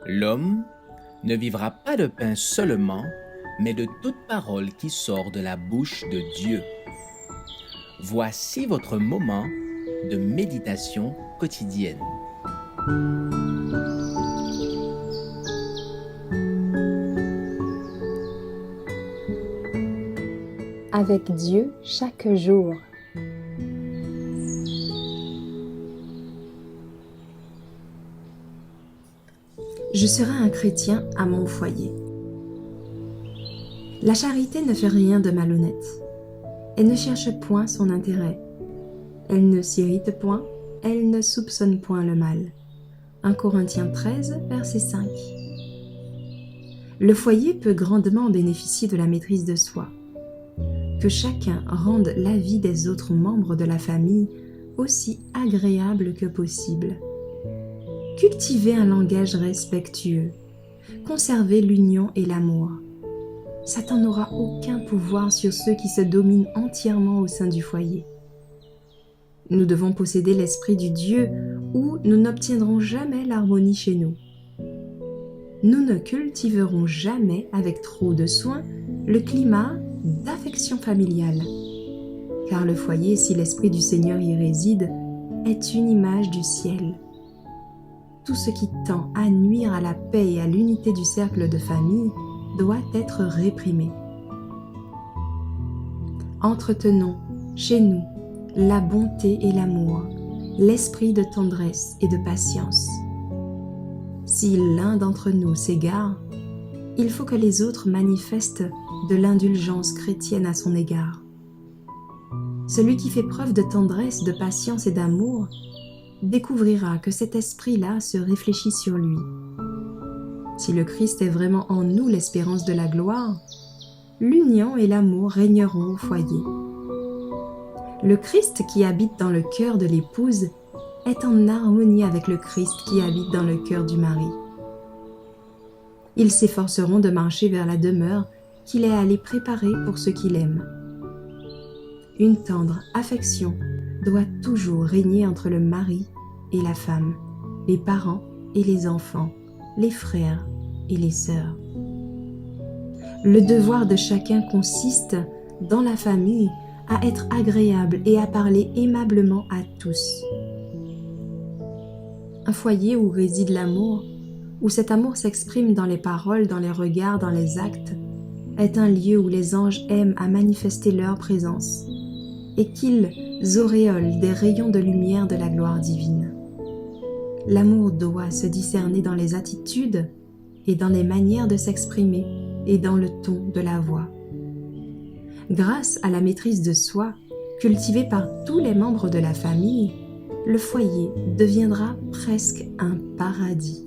L'homme ne vivra pas de pain seulement, mais de toute parole qui sort de la bouche de Dieu. Voici votre moment de méditation quotidienne. Avec Dieu chaque jour. Je serai un chrétien à mon foyer. La charité ne fait rien de malhonnête. Elle ne cherche point son intérêt. Elle ne s'irrite point, elle ne soupçonne point le mal. 1 Corinthiens 13, verset 5. Le foyer peut grandement bénéficier de la maîtrise de soi. Que chacun rende la vie des autres membres de la famille aussi agréable que possible. Cultivez un langage respectueux. Conservez l'union et l'amour. Satan n'aura aucun pouvoir sur ceux qui se dominent entièrement au sein du foyer. Nous devons posséder l'esprit du Dieu ou nous n'obtiendrons jamais l'harmonie chez nous. Nous ne cultiverons jamais avec trop de soin le climat d'affection familiale, car le foyer, si l'Esprit du Seigneur y réside, est une image du ciel. Tout ce qui tend à nuire à la paix et à l'unité du cercle de famille doit être réprimé. Entretenons chez nous la bonté et l'amour, l'esprit de tendresse et de patience. Si l'un d'entre nous s'égare, il faut que les autres manifestent de l'indulgence chrétienne à son égard. Celui qui fait preuve de tendresse, de patience et d'amour découvrira que cet esprit-là se réfléchit sur lui. Si le Christ est vraiment en nous l'espérance de la gloire, l'union et l'amour régneront au foyer. Le Christ qui habite dans le cœur de l'épouse est en harmonie avec le Christ qui habite dans le cœur du mari. Ils s'efforceront de marcher vers la demeure qu'il est allé préparer pour ceux qu'il aime. Une tendre affection doit toujours régner entre le mari et la femme, les parents et les enfants, les frères et les sœurs. Le devoir de chacun consiste, dans la famille, à être agréable et à parler aimablement à tous. Un foyer où réside l'amour, où cet amour s'exprime dans les paroles, dans les regards, dans les actes, est un lieu où les anges aiment à manifester leur présence et qu'ils auréolent des rayons de lumière de la gloire divine. L'amour doit se discerner dans les attitudes et dans les manières de s'exprimer et dans le ton de la voix. Grâce à la maîtrise de soi, cultivée par tous les membres de la famille, le foyer deviendra presque un paradis.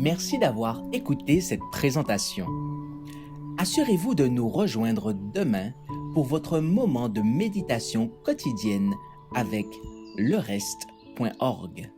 Merci d'avoir écouté cette présentation. Assurez-vous de nous rejoindre demain pour votre moment de méditation quotidienne avec lereste.org.